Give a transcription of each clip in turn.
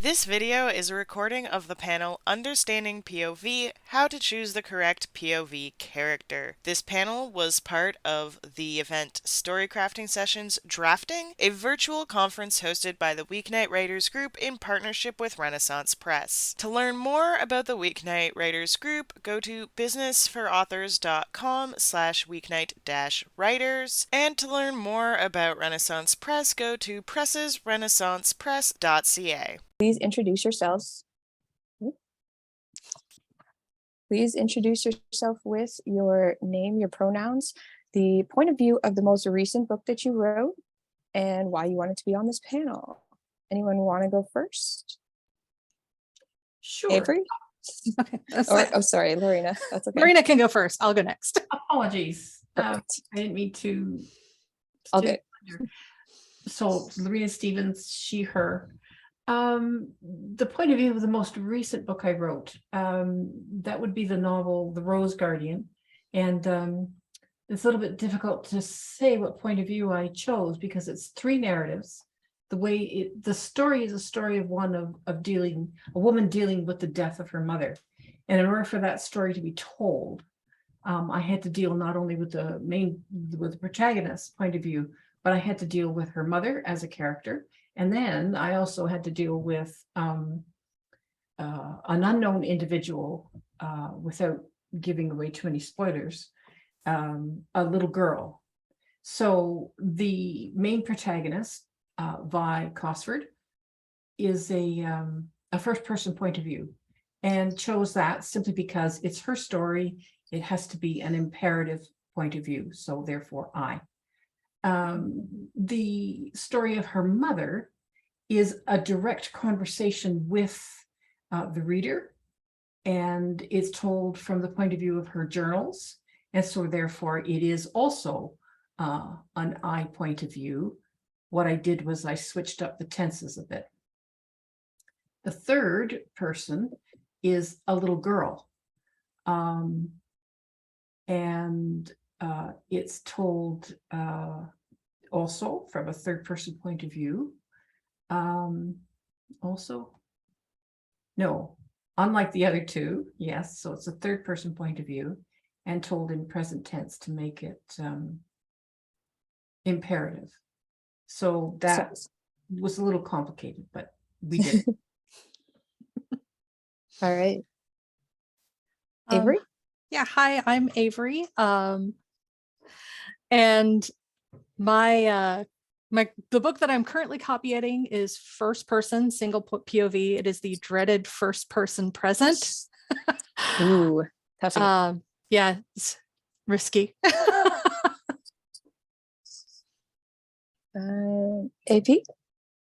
This video is a recording of the panel Understanding POV, How to Choose the Correct POV Character. This panel was part of the event Storycrafting Sessions Drafting, a virtual conference hosted by the Weeknight Writers Group in partnership with Renaissance Press. To learn more about the Weeknight Writers Group, go to businessforauthors.com/weeknight-writers, and to learn more about Renaissance Press, go to pressesrenaissancepress.ca. Please introduce yourselves. Please introduce yourself with your name, your pronouns, the point of view of the most recent book that you wrote, and why you wanted to be on this panel. Anyone want to go first? Sure. Avery? Okay. Sorry, Lorena. That's okay. Lorena can go first. I'll go next. Apologies. I Perfect. didn't mean to. All good. So Lorena Stevens, she, her. The point of view of the most recent book I wrote, that would be the novel The Rose Guardian. And it's a little bit difficult to say what point of view I chose because it's three narratives. The story is a story of a woman dealing with the death of her mother. And in order for that story to be told, I had to deal not only with the protagonist's point of view, but I had to deal with her mother as a character. And then I also had to deal with an unknown individual, without giving away too many spoilers, a little girl. So the main protagonist, Vi Cosford, is a first-person point of view, and chose that simply because it's her story. It has to be an imperative point of view, so therefore I. The story of her mother is a direct conversation with the reader, and it's told from the point of view of her journals, and so therefore it is also an I point of view. What I did was I switched up the tenses a bit. The third person is a little girl, and it's told also from a third person point of view. Unlike the other two, yes, so it's a third person point of view and told in present tense to make it imperative. So that was a little complicated, but we did it. All right. Avery? Yeah, hi, I'm Avery. And the book that I'm currently copyediting is first person single POV. It is the dreaded first person present. Ooh, tough. Yeah, it's risky. AP?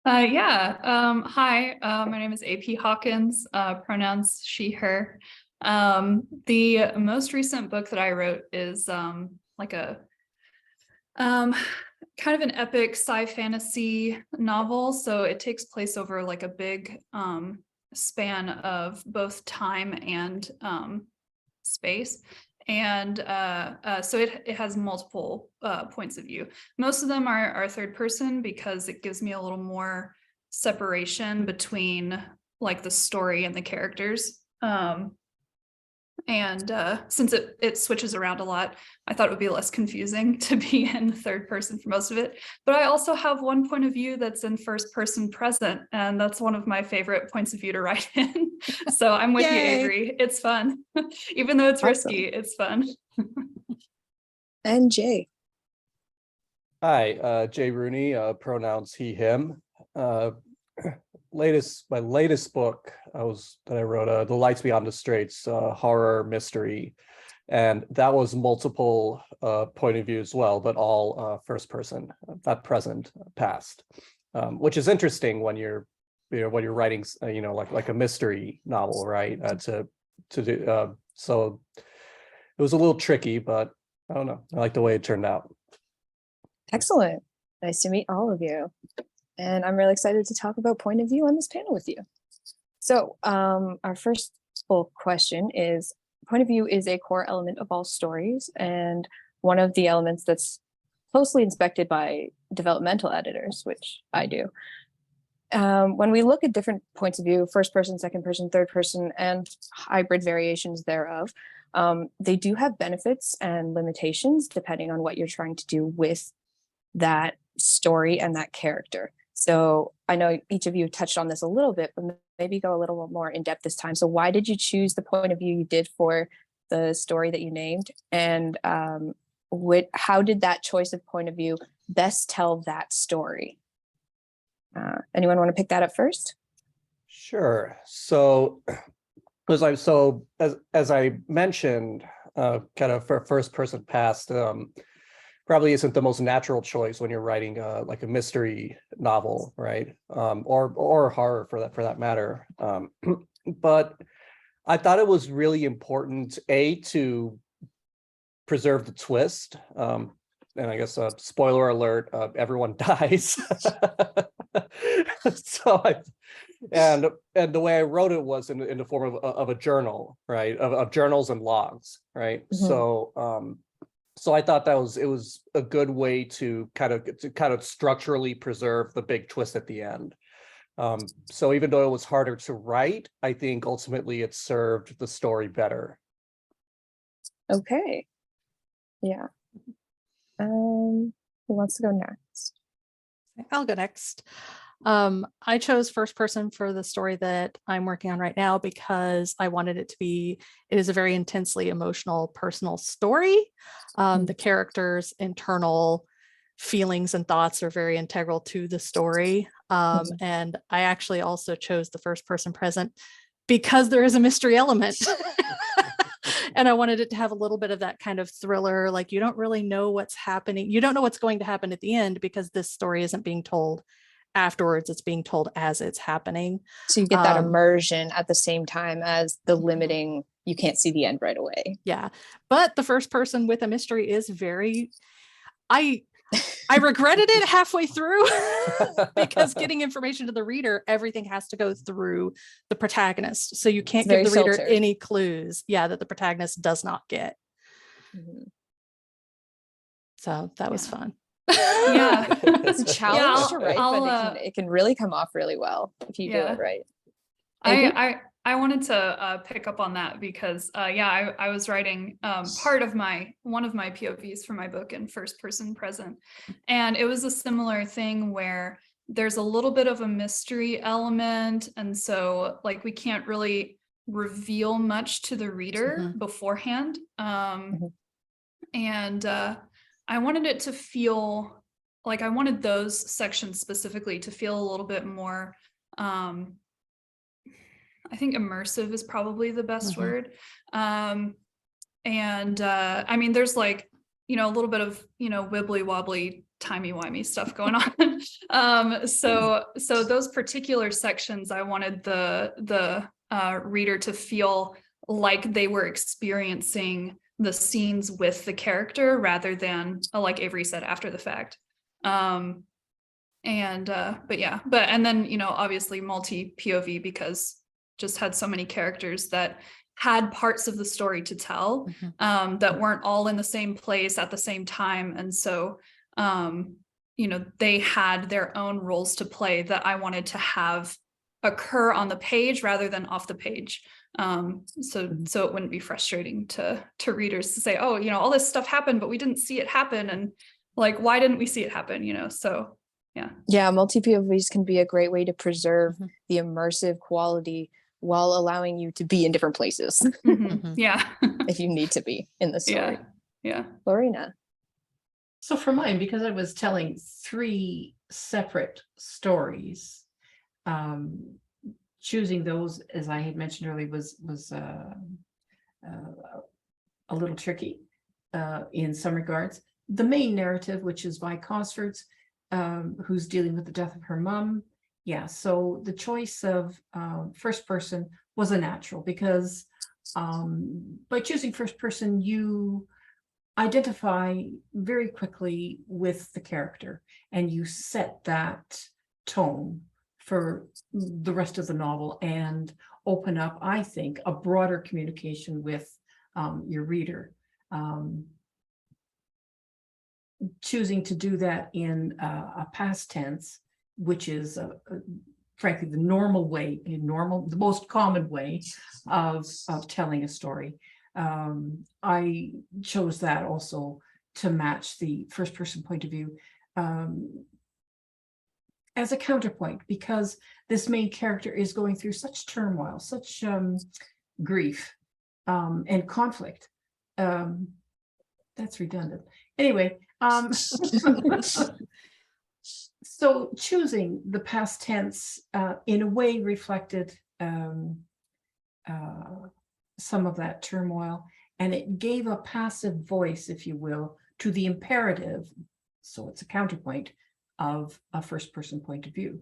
Hi, my name is AP Hawkins, pronouns she, her. The most recent book that I wrote is like a kind of an epic sci-fantasy novel. So it takes place over like a big span of both time and space. And so it has multiple points of view. Most of them are third person because it gives me a little more separation between like the story and the characters. And since it switches around a lot, I thought it would be less confusing to be in the third person for most of it. But I also have one point of view that's in first person present, and that's one of my favorite points of view to write in. So I'm with you, Avery. It's fun. Even though it's risky, it's fun. And Jay. Hi, Jay Rooney, pronouns he, him. My latest book that I wrote, The Lights Beyond the Straits, horror mystery, and that was multiple point of view as well, but all first person, not present, past, which is interesting when you're writing like a mystery novel, right? To do so it was a little tricky, but I don't know, I like the way it turned out. Excellent. Nice to meet all of you. And I'm really excited to talk about point of view on this panel with you. So our first full question is, point of view is a core element of all stories, and one of the elements that's closely inspected by developmental editors, which I do. when we look at different points of view, first person, second person, third person, and hybrid variations thereof, they do have benefits and limitations depending on what you're trying to do with that story and that character. So I know each of you touched on this a little bit, but maybe go a little more in depth this time. So why did you choose the point of view you did for the story that you named? And how did that choice of point of view best tell that story? Anyone want to pick that up first? Sure. So as I mentioned, kind of for first person past, probably isn't the most natural choice when you're writing like a mystery novel, right? Or horror for that matter. But I thought it was really important, to preserve the twist. And I guess spoiler alert, everyone dies. And the way I wrote it was in the form of a journal, right? Of journals and logs, right? Mm-hmm. So I thought it was a good way to kind of structurally preserve the big twist at the end. So even though it was harder to write, I think ultimately it served the story better. Okay. Yeah. Who wants to go next? I'll go next. I chose first person for the story that I'm working on right now because I wanted it is a very intensely emotional, personal story. The characters' internal feelings and thoughts are very integral to the story. And I actually also chose the first person present because there is a mystery element. And I wanted it to have a little bit of that kind of thriller, like you don't really know what's happening. You don't know what's going to happen at the end because this story isn't being told afterwards, it's being told as it's happening. So you get that immersion at the same time as the limiting, you can't see the end right away. Yeah. But the first person with a mystery is I regretted it halfway through because getting information to the reader, everything has to go through the protagonist. So you can't give the reader any clues, that the protagonist does not get. Mm-hmm. So that was fun. Yeah. It's a challenge to write, but it can really come off really well if you do it right. I wanted to pick up on that because I was writing one of my POVs for my book in first person present, and it was a similar thing where there's a little bit of a mystery element, and so like we can't really reveal much to the reader beforehand. And I wanted it to feel like I wanted those sections specifically to feel a little bit more I think immersive is probably the best word. I mean, there's like, a little bit of, wibbly wobbly, timey-wimey stuff going on. So those particular sections, I wanted the reader to feel like they were experiencing the scenes with the character rather than, like Avery said, after the fact. And then, obviously multi POV because just had so many characters that had parts of the story to tell that weren't all in the same place at the same time. And so, they had their own roles to play that I wanted to have occur on the page rather than off the page. So it wouldn't be frustrating to readers to say, oh, all this stuff happened, but we didn't see it happen. And like, why didn't we see it happen? So, yeah. Yeah, multi POVs can be a great way to preserve the immersive quality while allowing you to be in different places. Yeah. If you need to be in the story. Yeah. Lorena. So for mine, because I was telling 3 separate stories, choosing those, as I had mentioned earlier, was a little tricky in some regards. The main narrative, which is by Cosford's, who's dealing with the death of her mom. Yeah, so the choice of first person was a natural because by choosing first person, you identify very quickly with the character and you set that tone for the rest of the novel and open up, I think, a broader communication with your reader. Choosing to do that in a past tense, which is frankly, the normal way, the most common way of telling a story. I chose that also to match the first person point of view as a counterpoint, because this main character is going through such turmoil, such grief and conflict. That's redundant. Anyway, so choosing the past tense in a way reflected some of that turmoil, and it gave a passive voice, if you will, to the imperative. So it's a counterpoint of a first person point of view.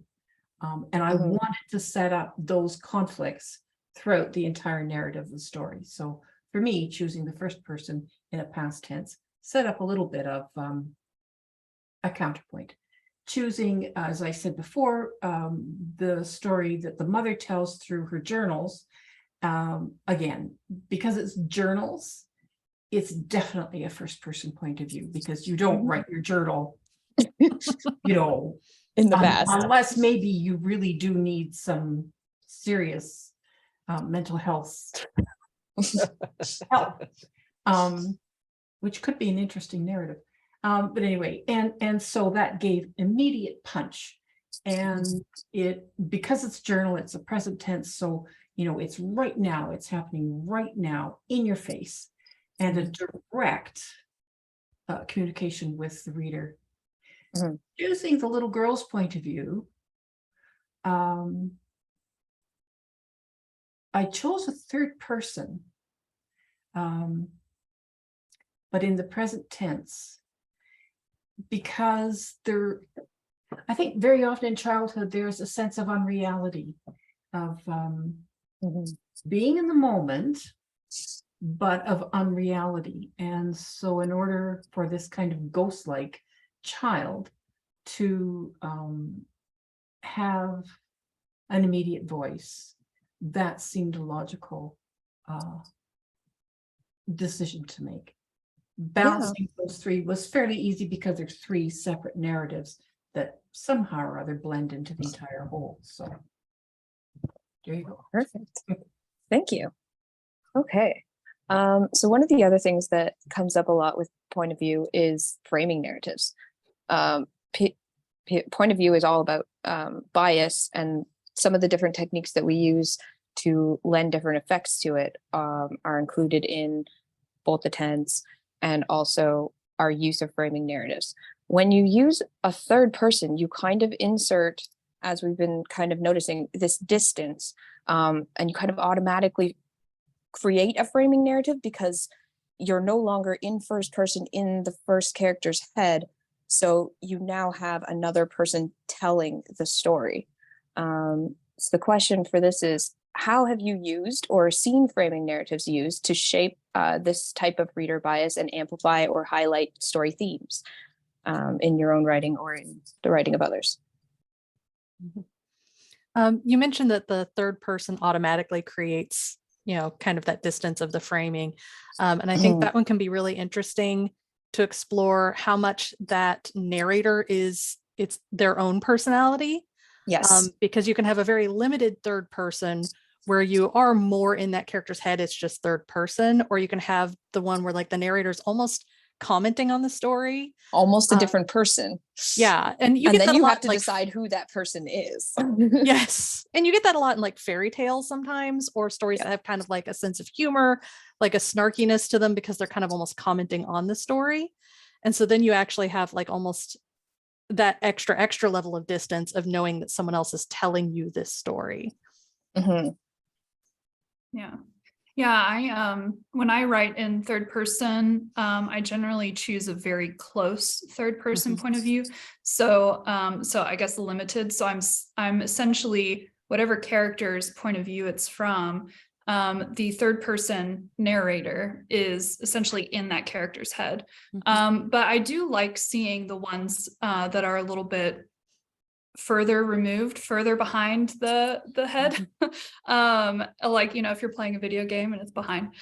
And I wanted to set up those conflicts throughout the entire narrative of the story. So for me, choosing the first person in a past tense set up a little bit of a counterpoint. Choosing, as I said before, the story that the mother tells through her journals, again, because it's journals, it's definitely a first person point of view, because you don't write your journal, you know, in the past, unless maybe you really do need some serious mental health help, which could be an interesting narrative. But anyway, and so that gave immediate punch, and it, because it's journal, it's a present tense, so you know it's right now, it's happening right now in your face, and a direct communication with the reader. Using the little girl's point of view, I chose a third person, but in the present tense, because there, I think very often in childhood, there's a sense of unreality, of being in the moment, but of unreality. And so in order for this kind of ghost-like child to have an immediate voice, that seemed a logical decision to make. Balancing those three was fairly easy because there's three separate narratives that somehow or other blend into the entire whole. So there you go. Perfect. Thank you. Okay. So one of the other things that comes up a lot with point of view is framing narratives. Point of view is all about bias, and some of the different techniques that we use to lend different effects to it are included in both the tense and also our use of framing narratives. When you use a third person, you kind of insert, as we've been kind of noticing, this distance, and you kind of automatically create a framing narrative because you're no longer in first person in the first character's head. So you now have another person telling the story. So the question for this is, how have you used or seen framing narratives used to shape this type of reader bias and amplify or highlight story themes in your own writing or in the writing of others? You mentioned that the third person automatically creates, kind of that distance of the framing. And I think that one can be really interesting to explore how much that narrator it's their own personality. Yes. Because you can have a very limited third person where you are more in that character's head, it's just third person, or you can have the one where like the narrator's almost commenting on the story. Almost a different person. Yeah. And then you have to decide who that person is. Yes. And you get that a lot in like fairy tales sometimes, or stories that have kind of like a sense of humor, like a snarkiness to them because they're kind of almost commenting on the story. And so then you actually have like almost that extra level of distance of knowing that someone else is telling you this story. Yeah, I when I write in third person, I generally choose a very close third person point of view. So so I guess limited. So I'm essentially whatever character's point of view it's from, the third person narrator is essentially in that character's head. But I do like seeing the ones that are a little bit further removed, further behind the head. Like, if you're playing a video game and it's behind,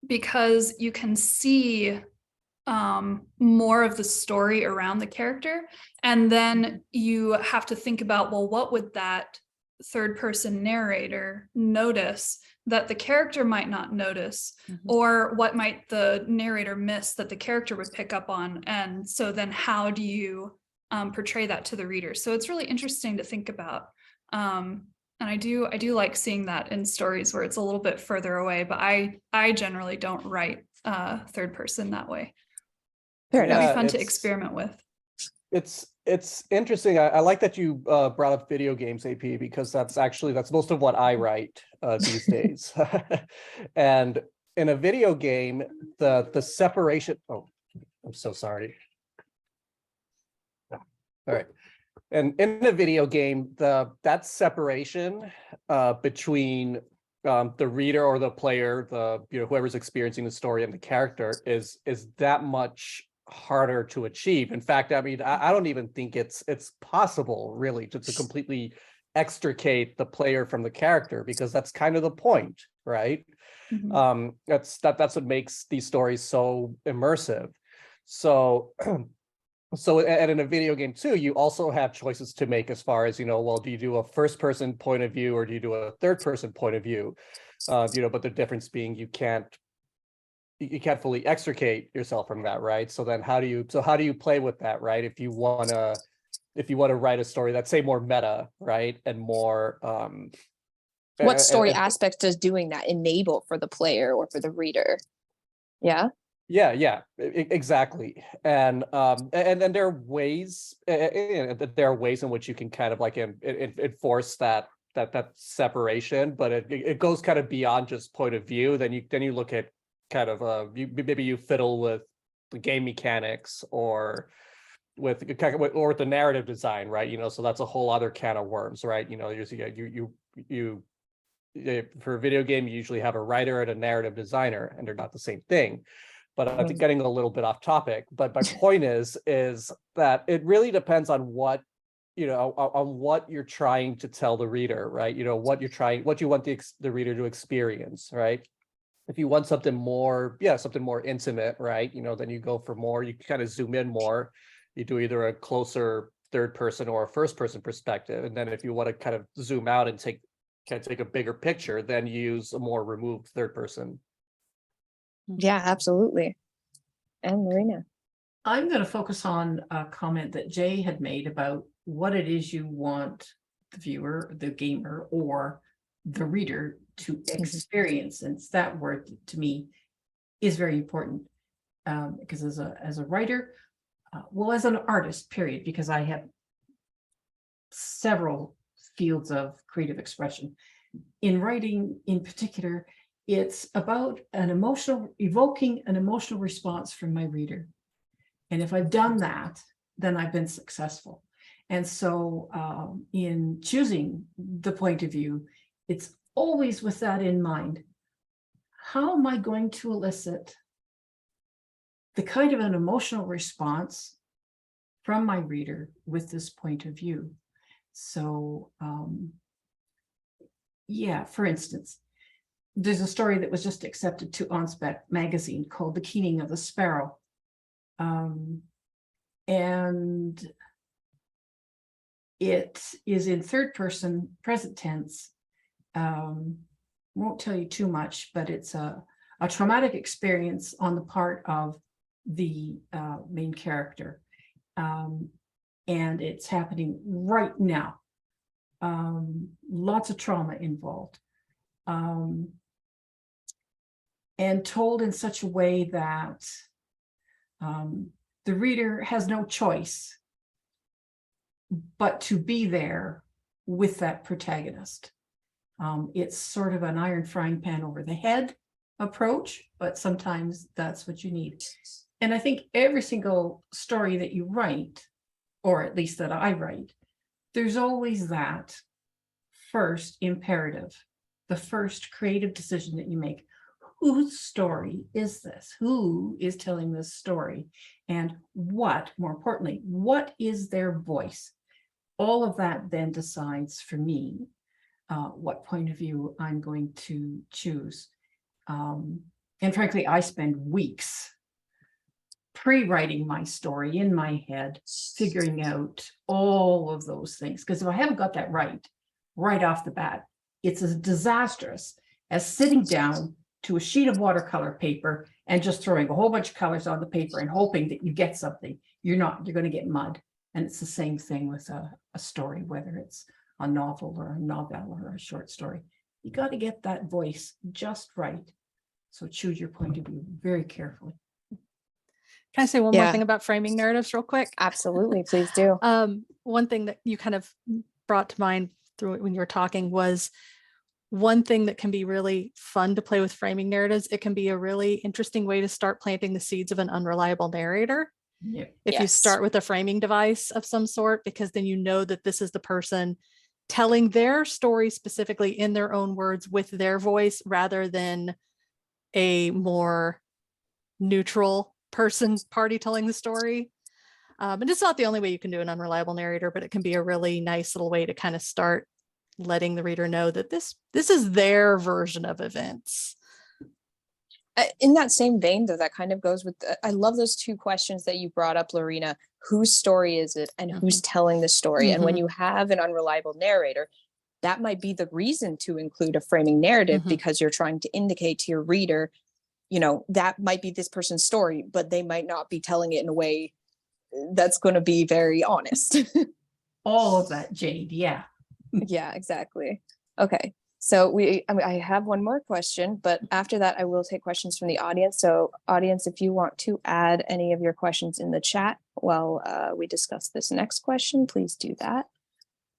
because you can see more of the story around the character. And then you have to think about, well, what would that third person narrator notice that the character might not notice, or what might the narrator miss that the character would pick up on? And so then how do you portray that to the reader? So it's really interesting to think about. And I do like seeing that in stories where it's a little bit further away, but I generally don't write third person that way. Fair It'd enough. be fun to experiment with. It's interesting. I like that you brought up video games, AP, because that's most of what I write these days. And in a video game, the separation. Oh, I'm so sorry. All right. And in a video game, that separation between the reader or the player, whoever's experiencing the story and the character is that much harder to achieve. In fact, I mean, I don't even think it's possible really to completely extricate the player from the character, because that's kind of the point, right? That's what makes these stories so immersive. So and in a video game too, you also have choices to make as far as, well, do you do a first person point of view or do you do a third person point of view? But the difference being you can't fully extricate yourself from that, right? So then how do you play with that, right? If you want to write a story that's, say, more meta, right? And more what story aspects does doing that enable for the player or for the reader? Yeah. Yeah, exactly. And then there are ways in which you can kind of like enforce that separation, but it goes kind of beyond just point of view. Then you look at kind of maybe you fiddle with the game mechanics or with the narrative design, right? So that's a whole other can of worms, right? You for a video game, you usually have a writer and a narrative designer, and they're not the same thing. But I think getting a little bit off topic, but my point is that it really depends on what you're trying to tell the reader, right? What you want the reader to experience, right? If you want something more intimate, right? Then you go for more, you kind of zoom in more. You do either a closer third person or a first person perspective. And then if you want to kind of zoom out and take a bigger picture, then you use a more removed third person. Yeah, absolutely. And Marina. I'm going to focus on a comment that Jay had made about what it is you want the viewer, the gamer, or the reader to experience. And it's that word to me is very important, because as a writer, as an artist, period, because I have several fields of creative expression. In writing in particular, it's about evoking an emotional response from my reader. And if I've done that, then I've been successful. And so in choosing the point of view, it's always with that in mind. How am I going to elicit the kind of an emotional response from my reader with this point of view? So, for instance, there's a story that was just accepted to OnSpec magazine called The Keening of the Sparrow. And it is in third person, present tense. Won't tell you too much, but it's a traumatic experience on the part of the main character. And it's happening right now. Lots of trauma involved. And told in such a way that the reader has no choice but to be there with that protagonist. It's sort of an iron frying pan over the head approach, but sometimes that's what you need. And I think every single story that you write, or at least that I write, there's always that first imperative, the first creative decision that you make. Whose story is this? Who is telling this story? And what, more importantly, what is their voice? All of that then decides for me what point of view I'm going to choose. And frankly, I spend weeks pre-writing my story in my head, figuring out all of those things. Because if I haven't got that right off the bat, it's as disastrous as sitting down to a sheet of watercolor paper and just throwing a whole bunch of colors on the paper and hoping that you get something. You're not, you're going to get mud. And it's the same thing with a story, whether it's a novel or a novella or a short story. You got to get that voice just right. So choose your point of view very carefully. Can I say one more thing about framing narratives real quick? Absolutely, please do. One thing that you kind of brought to mind through it when you were talking was one thing that can be really fun to play with framing narratives. It can be a really interesting way to start planting the seeds of an unreliable narrator. Yeah. If you start with a framing device of some sort, because then you know that this is the person telling their story specifically in their own words with their voice, rather than a more neutral party telling the story. And it's not the only way you can do an unreliable narrator, but it can be a really nice little way to kind of start letting the reader know that this is their version of events. In that same vein, though, that kind of goes with, I love those two questions that you brought up, Lorena. Whose story is it and who's telling the story? And when you have an unreliable narrator, that might be the reason to include a framing narrative, because you're trying to indicate to your reader, you know, that might be this person's story, but they might not be telling it in a way that's going to be very honest. All of that, Jade. Yeah. Yeah, exactly. Okay. So I have one more question, but after that, I will take questions from the audience. So audience, if you want to add any of your questions in the chat while we discuss this next question, please do that.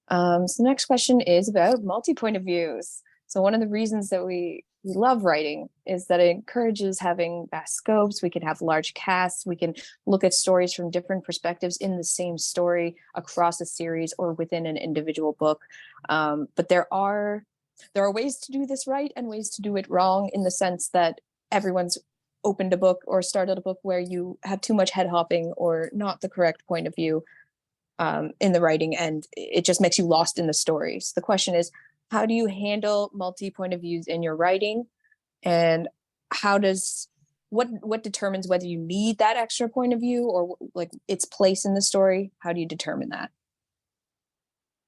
So the next question is about multi-point of views. So one of the reasons that we love writing is that it encourages having vast scopes. We can have large casts. We can look at stories from different perspectives in the same story across a series or within an individual book. But there are ways to do this right and ways to do it wrong, in the sense that everyone's opened a book or started a book where you have too much head hopping or not the correct point of view in the writing, and it just makes you lost in the story. So the question is, how do you handle multi-point of views in your writing, and what determines whether you need that extra point of view or like its place in the story? How do you determine that?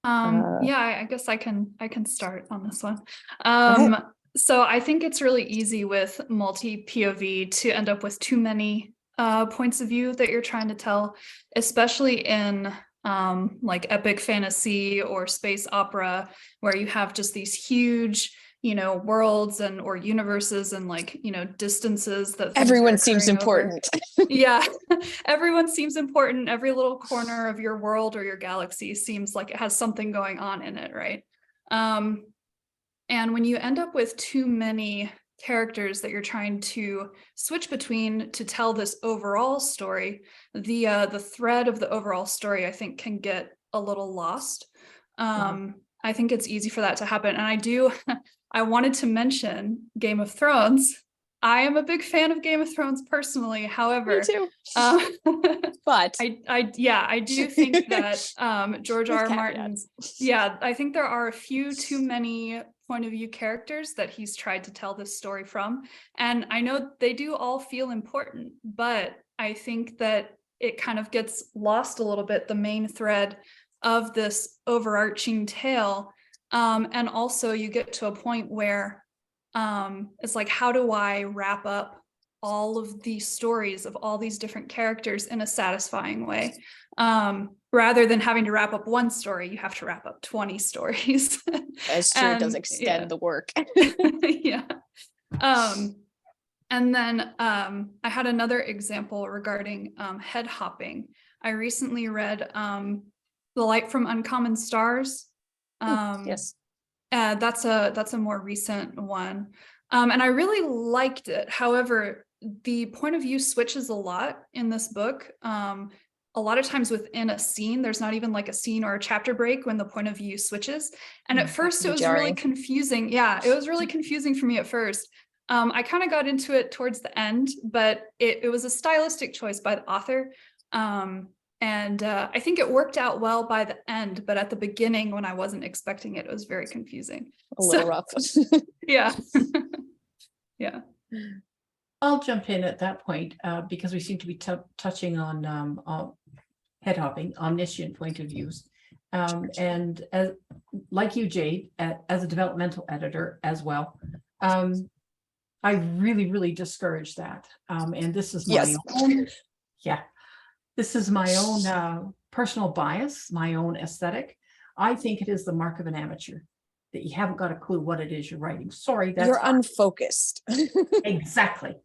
Yeah, I guess I can start on this one. So I think it's really easy with multi POV to end up with too many points of view that you're trying to tell, especially in like epic fantasy or space opera, where you have just these huge, you know, worlds and or universes and like, you know, distances that everyone seems important. Yeah, everyone seems important. Every little corner of your world or your galaxy seems like it has something going on in it, right? And when you end up with too many characters that you're trying to switch between to tell this overall story, the thread of the overall story, I think, can get a little lost. I think it's easy for that to happen. And I wanted to mention Game of Thrones. I am a big fan of Game of Thrones personally. However, me too. But I do think that George R. R. Martin's, I think there are a few too many point of view characters that he's tried to tell this story from. And I know they do all feel important, but I think that it kind of gets lost a little bit, the main thread of this overarching tale. And also you get to a point where it's like, how do I wrap up all of these stories of all these different characters in a satisfying way? Rather than having to wrap up one story, you have to wrap up 20 stories. That's true. It does extend the work. Yeah. And then I had another example regarding head hopping. I recently read The Light from Uncommon Stars. Yes. That's a more recent one. And I really liked it. However, the point of view switches a lot in this book. A lot of times within a scene, there's not even like a scene or a chapter break when the point of view switches. And at first it was really confusing. Yeah, it was really confusing for me at first. I kind of got into it towards the end, but it was a stylistic choice by the author. And I think it worked out well by the end, but at the beginning when I wasn't expecting it, it was very confusing. A little rough. Yeah. Yeah. I'll jump in at that point because we seem to be touching on head hopping, omniscient point of views. And as, like you, Jade, as a developmental editor as well, I really discourage that. And this is my own, yeah, this is my own personal bias, my own aesthetic. I think it is the mark of an amateur that you haven't got a clue what it is you're writing. Sorry, that's you're unfocused. exactly.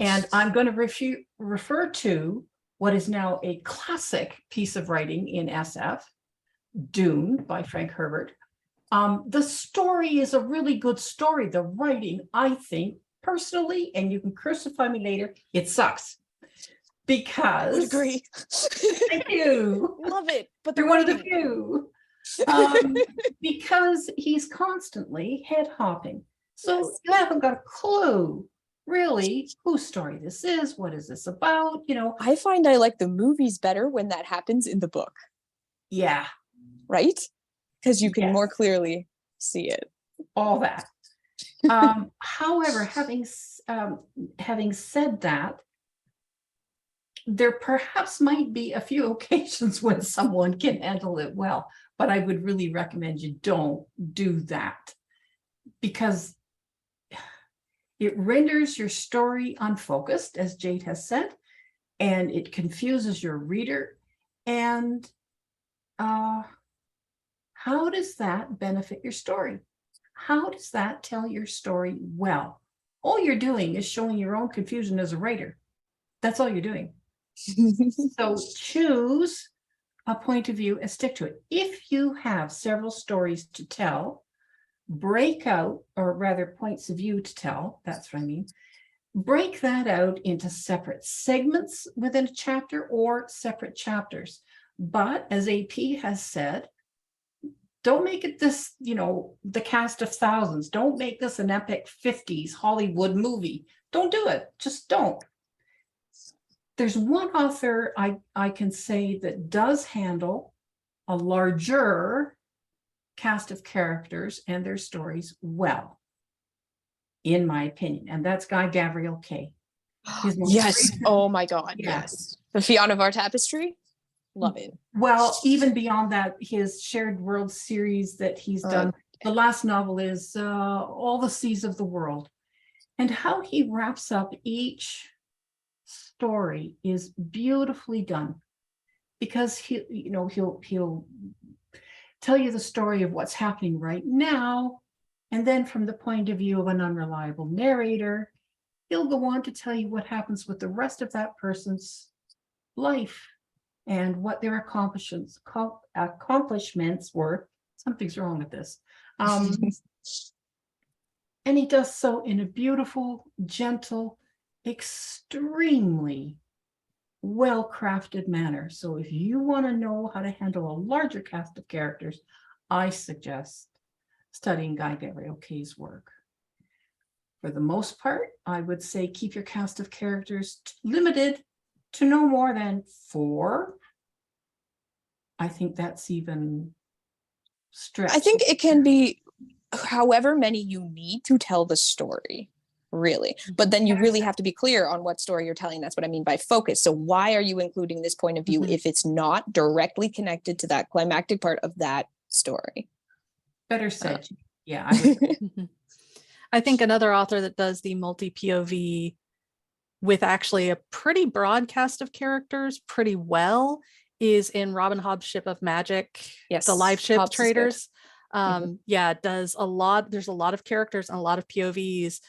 And I'm going to refer to what is now a classic piece of writing in SF, Dune by Frank Herbert. The story is a really good story. The writing, I think, personally, and you can crucify me later, it sucks. Because I would agree. Thank you. Love it. But You're one of the few. Because he's constantly head hopping. So Yes. you haven't got a clue really whose story this is, what is this about, you know. I find I like the movies better when that happens in the book. Yeah. Right? Because you can Yes. more clearly see it. All that. However, having said that, there perhaps might be a few occasions when someone can handle it well, but I would really recommend you don't do that because it renders your story unfocused, as Jade has said, and it confuses your reader. And how does that benefit your story? How does that tell your story well? All you're doing is showing your own confusion as a writer. That's all you're doing. So choose a point of view and stick to it. If you have several stories to tell, break out, or rather points of view to tell, that's what I mean, break that out into separate segments within a chapter or separate chapters. But as AP has said, don't make it this, you know, the cast of thousands. Don't make this an epic 50s Hollywood movie. Don't do it. Just don't. There's one author I can say that does handle a larger cast of characters and their stories well, in my opinion, and that's Guy Gavriel Kay. Yes. Oh my God. Yeah. Yes. The Fiona of Our Tapestry. Love it. Well, even beyond that, his Shared World series that he's done, the last novel is All the Seas of the World, and how he wraps up each story is beautifully done, because he'll tell you the story of what's happening right now, and then from the point of view of an unreliable narrator, he'll go on to tell you what happens with the rest of that person's life and what their accomplishments were. Something's wrong with this. And he does so in a beautiful, gentle, extremely well-crafted manner. So if you want to know how to handle a larger cast of characters, I suggest studying Guy Gavriel Kay's work. For the most part, I would say keep your cast of characters limited to no more than 4. I think that's even stretched. I think it can be however many you need to tell the story, really. But then you really have to be clear on what story you're telling. That's what I mean by focus. So why are you including this point of view if it's not directly connected to that climactic part of that story? Better said. Yeah. I would. I think another author that does the multi-POV with actually a pretty broad cast of characters pretty well is in Robin Hobb's Ship of Magic, Yes, the live ship Hobbs is good. traders. Yeah, it does a lot. There's a lot of characters and a lot of POVs,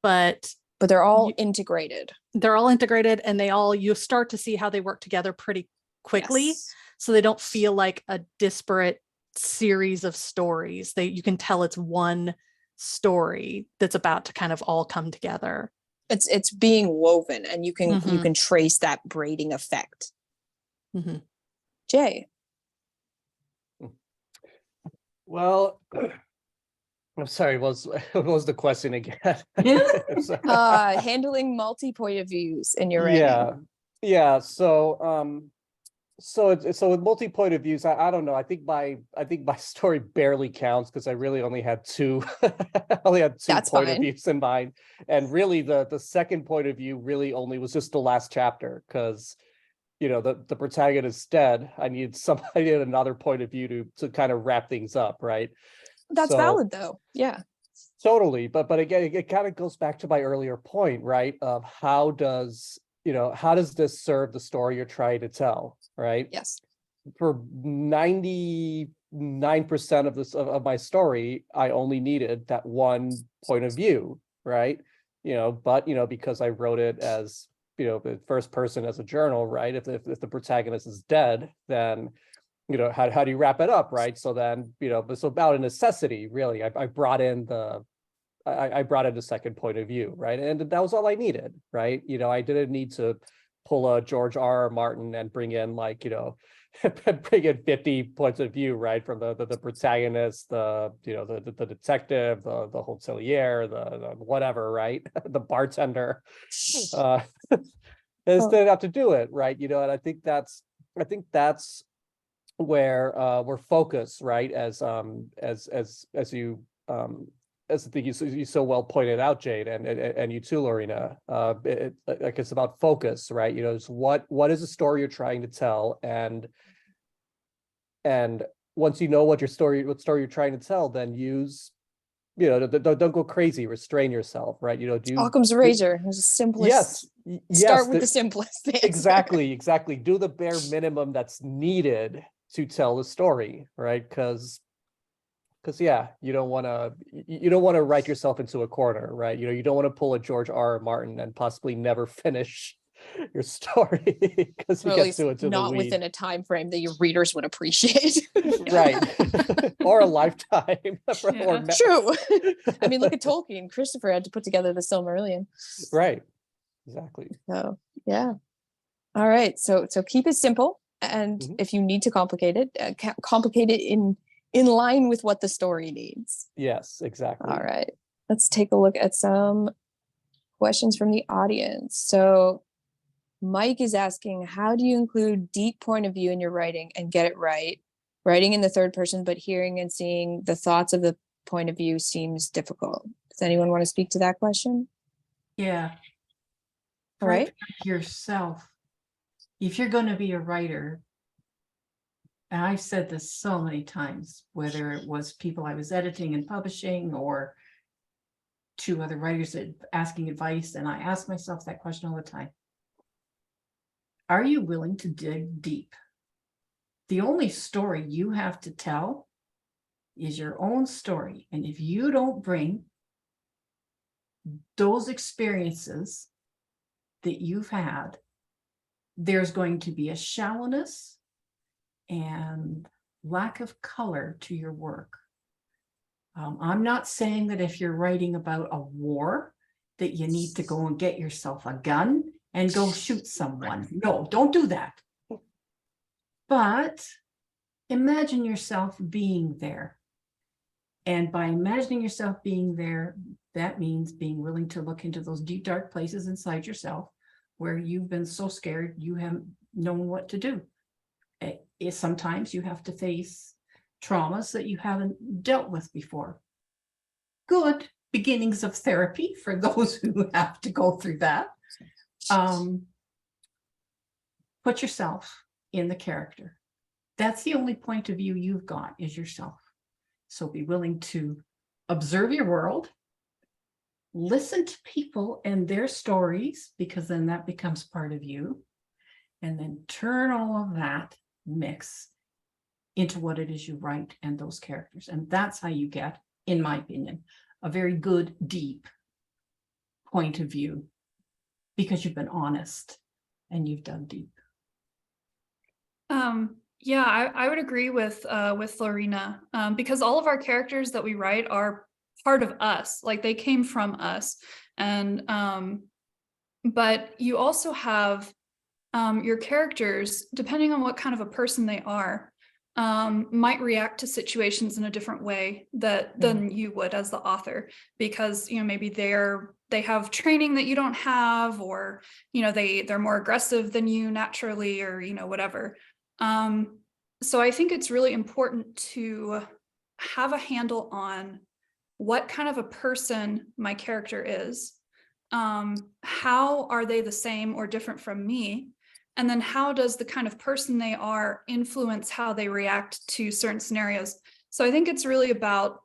but they're all integrated. They're all integrated, and you start to see how they work together pretty quickly. Yes. So they don't feel like a disparate series of stories. You can tell it's one story that's about to kind of all come together. It's being woven, and you can trace that braiding effect. Jay. Well, I'm sorry, what was the question again? Handling multi point of views in your writing. Yeah. So So so with multi-point of views, I don't know. I think my story barely counts because I really only had two only had two That's point of fine. views in mind. And really the second point of view really only was just the last chapter because the protagonist's dead. I needed another point of view to kind of wrap things up, right? That's So valid though. Yeah. totally, but again, it kind of goes back to my earlier point, right? Of how does this serve the story you're trying to tell, right? Yes. For 99% of this of my story, I only needed that one point of view, right? But because I wrote it as the first person as a journal, right? If the protagonist is dead, then how do you wrap it up, right? So then it's about a necessity, really. I brought in I brought in the second point of view, right? And that was all I needed, right? I didn't need to pull a George R. Martin and bring in bring in 50 points of view, right? From the protagonist, the detective, the hotelier, the whatever, right? The bartender. I just didn't have to do it, right? And I think that's where we're focused, right? As you as I think you so well pointed out, Jade, and you too, Lorena. It's about focus, right? It's what is the story you're trying to tell, and once you know what story you're trying to tell, then use don't go crazy, restrain yourself, right? Occam's razor. It was the simplest. Start with the simplest thing. Exactly. Do the bare minimum that's needed to tell the story, right? Because yeah, you don't want to write yourself into a corner, right? You don't want to pull a George R. Martin and possibly never finish your story because you get to the not weeds. within a time frame that your readers would appreciate. Right. Or a lifetime. Yeah. True. I mean, look at Tolkien. Christopher had to put together the Silmarillion. Right. Exactly. So yeah. All right. So keep it simple, and if you need to complicate it, complicate it in line with what the story needs. Yes, exactly. All right. Let's take a look at some questions from the audience. So Mike is asking, how do you include deep point of view in your writing and get it right? Writing in the third person, but hearing and seeing the thoughts of the point of view seems difficult. Does anyone want to speak to that question? Yeah. All right. Yourself. If you're going to be a writer, and I've said this so many times, whether it was people I was editing and publishing or two other writers asking advice, and I ask myself that question all the time. Are you willing to dig deep? The only story you have to tell is your own story. And if you don't bring those experiences that you've had, there's going to be a shallowness and lack of color to your work. I'm not saying that if you're writing about a war, that you need to go and get yourself a gun and go shoot someone. No, don't do that. But imagine yourself being there. And by imagining yourself being there, that means being willing to look into those deep, dark places inside yourself where you've been so scared you haven't known what to do. Sometimes you have to face traumas that you haven't dealt with before. Good beginnings of therapy for those who have to go through that. Put yourself in the character. That's the only point of view you've got, is yourself. So be willing to observe your world, listen to people and their stories, because then that becomes part of you, and then turn all of that mix into what it is you write and those characters. And that's how you get, in my opinion, a very good, deep point of view, because you've been honest and you've dug deep. Yeah, I would agree with Lorena, because all of our characters that we write are part of us, like they came from us. And but you also have your characters, depending on what kind of a person they are, might react to situations in a different way than you would as the author, because maybe they have training that you don't have, or they're more aggressive than you naturally, or whatever. So I think it's really important to have a handle on what kind of a person my character is. How are they the same or different from me? And then how does the kind of person they are influence how they react to certain scenarios? So I think it's really about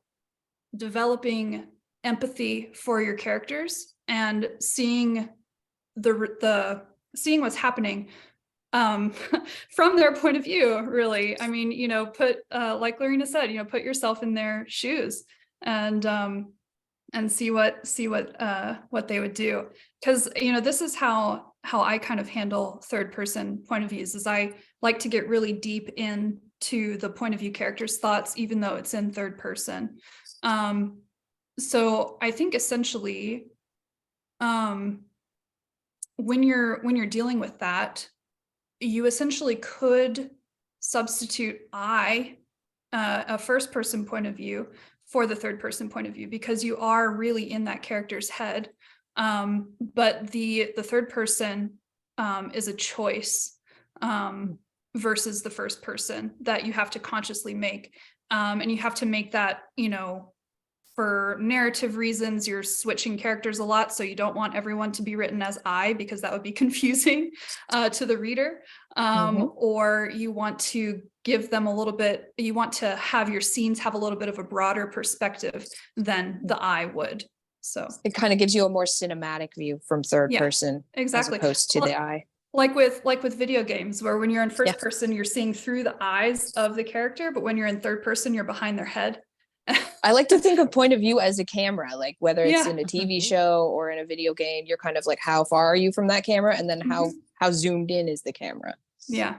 developing empathy for your characters and seeing seeing what's happening from their point of view, really. I mean, put like Lorena said, put yourself in their shoes and see what they would do. Because this is how I kind of handle third person point of views, is I like to get really deep into the point of view character's thoughts, even though it's in third person. So I think essentially, when you're dealing with that, you essentially could substitute a first person point of view for the third person point of view, because you are really in that character's head. But the third person is a choice versus the first person that you have to consciously make. And you have to make that, for narrative reasons, you're switching characters a lot. So you don't want everyone to be written as I, because that would be confusing to the reader. Or you want to give them a little bit, you want to have your scenes have a little bit of a broader perspective than the I would. So it kind of gives you a more cinematic view from third person, exactly, as opposed to the I. Like with video games, where when you're in first person, you're seeing through the eyes of the character, but when you're in third person, you're behind their head. I like to think of point of view as a camera, like whether it's in a TV show or in a video game, you're kind of like, how far are you from that camera? And then how zoomed in is the camera? Yeah,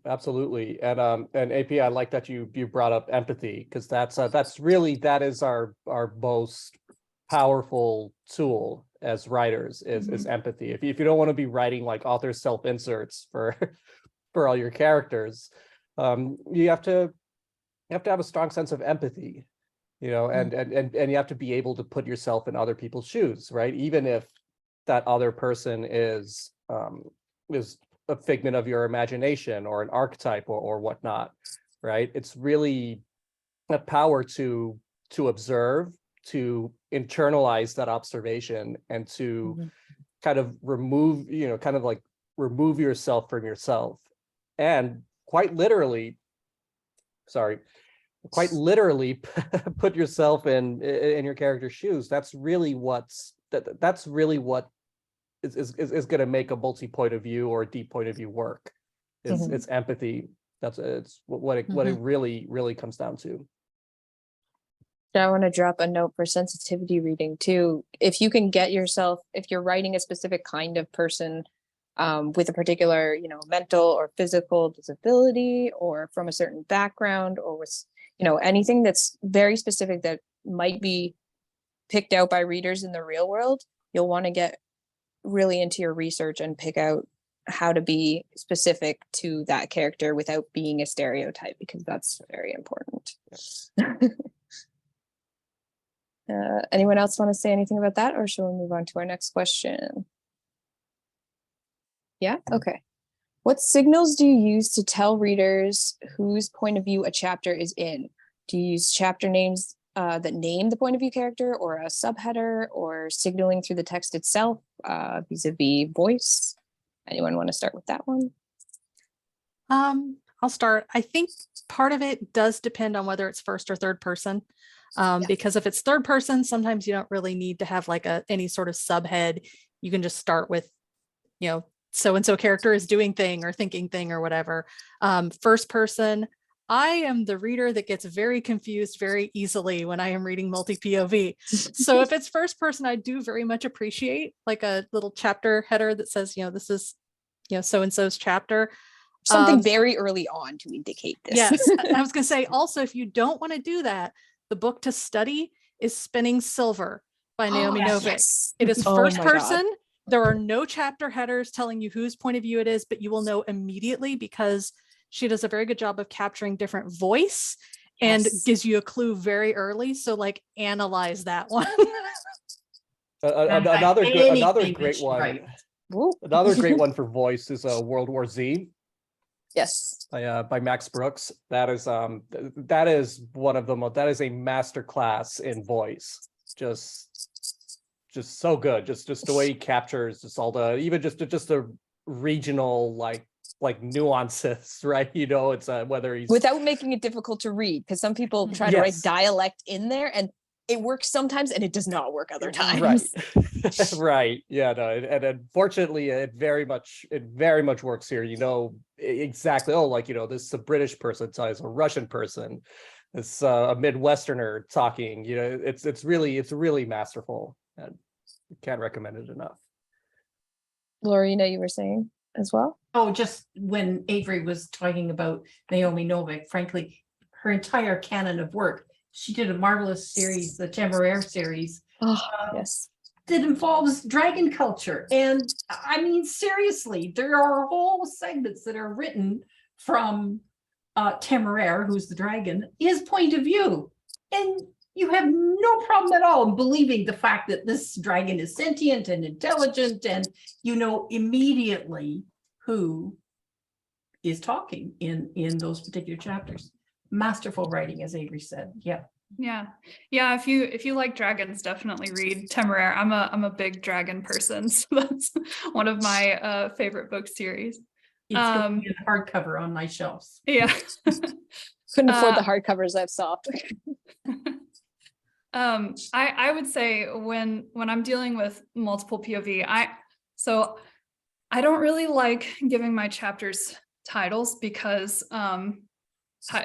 absolutely. And AP, I like that you brought up empathy, because that is our most powerful tool as writers is empathy. If you don't want to be writing like author self-inserts for all your characters, you have to have a strong sense of empathy, and you have to be able to put yourself in other people's shoes, right? Even if that other person is a figment of your imagination or an archetype or whatnot, right? It's really a power to observe, to internalize that observation, and to kind of remove yourself from yourself, and quite literally put yourself in your character's shoes. That's really what is going to make a multi-point of view or a deep point of view work. It's empathy. It's what it really comes down to. I want to drop a note for sensitivity reading too. If you can get yourself, if you're writing a specific kind of person with a particular, mental or physical disability, or from a certain background, or with, anything that's very specific that might be picked out by readers in the real world, you'll want to get really into your research and pick out how to be specific to that character without being a stereotype, because that's very important. Anyone else want to say anything about that, or shall we move on to our next question? Yeah, okay. What signals do you use to tell readers whose point of view a chapter is in? Do you use chapter names that name the point of view character, or a subheader, or signaling through the text itself vis-a-vis voice? Anyone want to start with that one? I'll start. I think part of it does depend on whether it's first or third person. Because if it's third person, sometimes you don't really need to have like any sort of subhead. You can just start with, so-and-so character is doing thing or thinking thing or whatever. First person, I am the reader that gets very confused very easily when I am reading multi-POV. So if it's first person, I do very much appreciate like a little chapter header that says, this is, so-and-so's chapter. Something very early on to indicate this. Yes, I was going to say also, if you don't want to do that, the book to study is Spinning Silver by Naomi Novik. Yes. It is first person. God. There are no chapter headers telling you whose point of view it is, but you will know immediately, because she does a very good job of capturing different voice and gives you a clue very early. So like analyze that one. Another great one. Another great one for voice is World War Z. Yes. By Max Brooks. That is one of the most, that is a master class in voice. Just so good. Just the way he captures just all the, even just the regional like nuances, right? You know, it's whether he's Without making it difficult to read, because some people try to write Yes. dialect in there and it works sometimes and it does not work other times. Right. Right. Yeah, no, and unfortunately it very much works here. You know exactly, oh, like, you know, this is a British person, so it's a Russian person, it's a Midwesterner talking, you know, it's really masterful, and can't recommend it enough. Lorena, you were saying as well? Oh, just when Avery was talking about Naomi Novik, frankly, her entire canon of work, she did a marvelous series, the Temeraire series, Oh, yes. that involves dragon culture. And I mean, seriously, there are whole segments that are written from Temeraire, who's the dragon, his point of view. And you have no problem at all in believing the fact that this dragon is sentient and intelligent, and you know immediately who is talking in those particular chapters. Masterful writing, as Avery said. Yeah. Yeah. If you like dragons, definitely read Temeraire. I'm a big dragon person, so that's one of my favorite book series. It's going in hardcover on my shelves. Yeah. Couldn't afford the hardcovers I've sought. I would say when I'm dealing with multiple POV, I don't really like giving my chapters titles because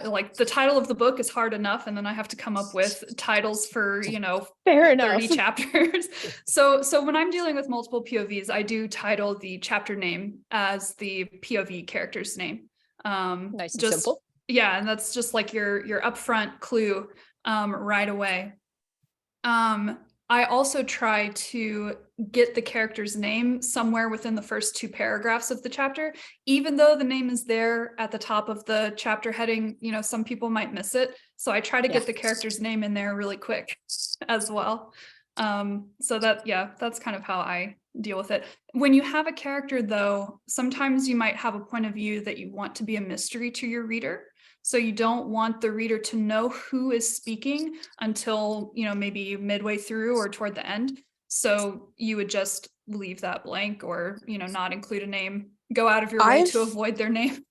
like the title of the book is hard enough, and then I have to come up with titles for, you know, Fair enough. 30 chapters. So when I'm dealing with multiple POVs, I do title the chapter name as the POV character's name. Nice and simple. Yeah, and that's just like your upfront clue right away. I also try to get the character's name somewhere within the first 2 paragraphs of the chapter, even though the name is there at the top of the chapter heading. You know, some people might miss it, so I try to get the character's name in there really quick as well. So that's kind of how I deal with it. When you have a character, though, sometimes you might have a point of view that you want to be a mystery to your reader. So you don't want the reader to know who is speaking until, you know, maybe midway through or toward the end. So you would just leave that blank, or, you know, not include a name, go out of your way to avoid their name.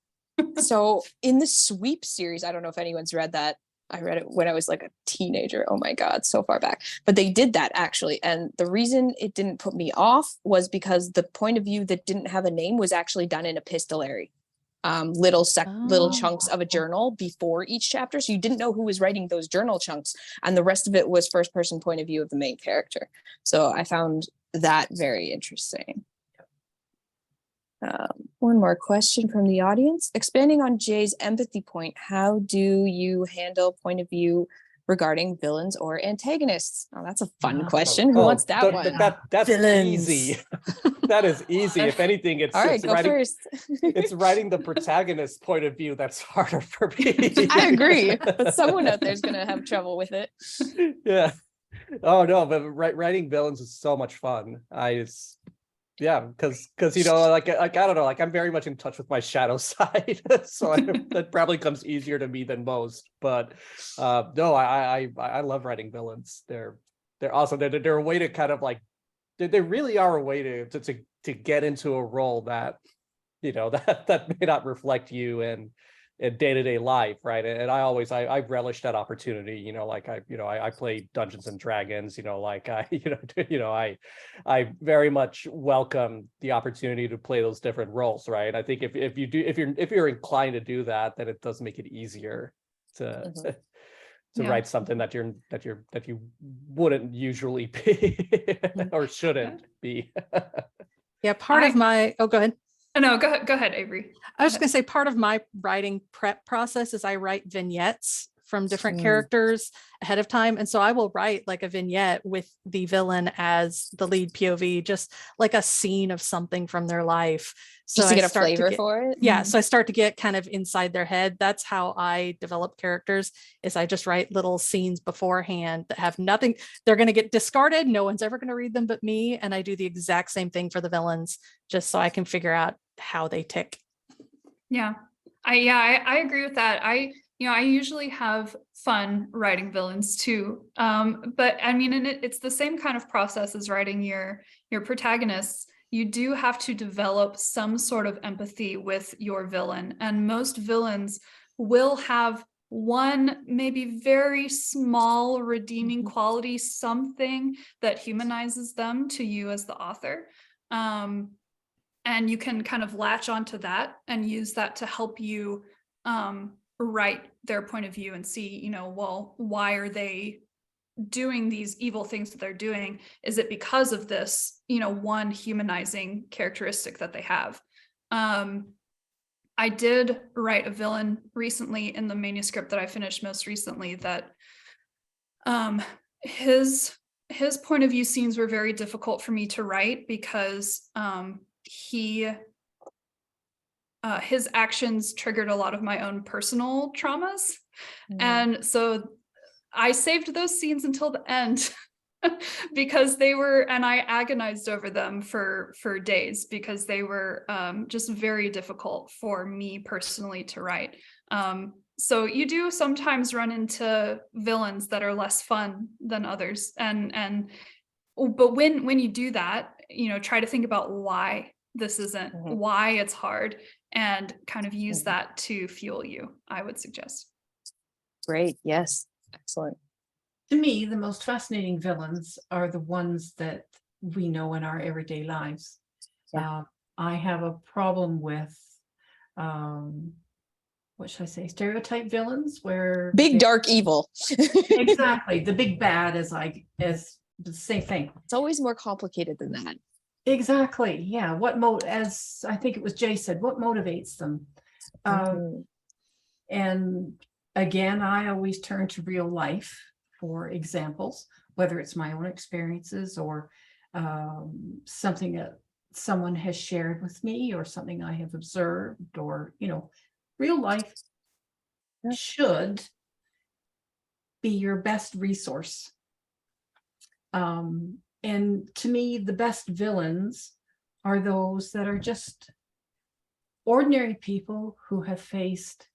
So in the Sweep series, I don't know if anyone's read that. I read it when I was like a teenager. Oh my God, so far back. But they did that actually. And the reason it didn't put me off was because the point of view that didn't have a name was actually done in epistolary. Little chunks of a journal before each chapter, so you didn't know who was writing those journal chunks, and the rest of it was first person point of view of the main character. So I found that very interesting. One more question from the audience. Expanding on Jay's empathy point, how do you handle point of view regarding villains or antagonists? Oh, that's a fun question. Who wants that one? That's Villains. easy. That is easy. If anything, it's all right. Go writing, first. it's writing the protagonist's point of view that's harder for me. I agree, but someone out there is going to have trouble with it. Yeah. Oh no, but writing villains is so much fun. Because you know, like I don't know, like I'm very much in touch with my shadow side, so that probably comes easier to me than most. But no, I love writing villains. They're awesome. They're a way to kind of like, they really are a way to get into a role that, you know, that may not reflect you in day-to-day life, right? And I relish that opportunity, you know, like I play Dungeons and Dragons, you know, like I very much welcome the opportunity to play those different roles, right? I think if you're inclined to do that, then it does make it easier to write something that you wouldn't usually be or shouldn't be. Yeah, go ahead. No, go ahead, Avery. I was just going to say, part of my writing prep process is I write vignettes from different characters ahead of time. And so I will write like a vignette with the villain as the lead POV, just like a scene of something from their life. So just to get a flavor for it. Yeah. So I start to get kind of inside their head. That's how I develop characters, is I just write little scenes beforehand that have nothing. They're going to get discarded. No one's ever going to read them but me. And I do the exact same thing for the villains, just so I can figure out how they tick. Yeah. I agree with that. I usually have fun writing villains too. But I mean, and it's the same kind of process as writing your protagonists. You do have to develop some sort of empathy with your villain, and most villains will have one maybe very small redeeming quality, something that humanizes them to you as the author. And you can kind of latch onto that and use that to help you write their point of view and see, well, why are they doing these evil things that they're doing? Is it because of this, one humanizing characteristic that they have? I did write a villain recently in the manuscript that I finished most recently that his point of view scenes were very difficult for me to write because his actions triggered a lot of my own personal traumas. And so I saved those scenes until the end because they were, and I agonized over them for days because they were just very difficult for me personally to write. So you do sometimes run into villains that are less fun than others. But when you do that, try to think about why this isn't, why it's hard, and kind of use that to fuel you, I would suggest. Great. Yes. Excellent. To me, the most fascinating villains are the ones that we know in our everyday lives. Yeah. I have a problem with, what should I say, stereotype villains where Big dark evil. exactly, the big bad as the same thing. It's always more complicated than that. Exactly. Yeah. As I think it was Jay said, what motivates them? And again, I always turn to real life for examples, whether it's my own experiences or something that someone has shared with me or something I have observed, or, real life should be your best resource. And to me, the best villains are those that are just ordinary people who have faced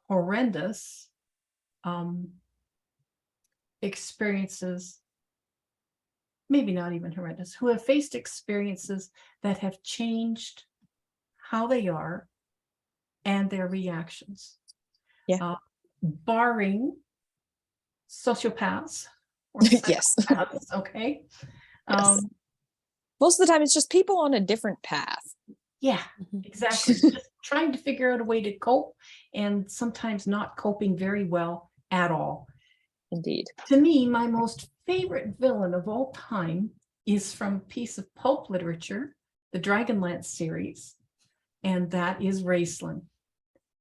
horrendous experiences, maybe not even horrendous, who have faced experiences that have changed how they are and their reactions. Yeah. Barring sociopaths. Yes. Okay. Yes. Most of the time it's just people on a different path. Yeah, exactly. Just trying to figure out a way to cope, and sometimes not coping very well at all. Indeed. To me, my most favorite villain of all time is from a piece of pulp literature, the Dragonlance series, and that is Raistlin.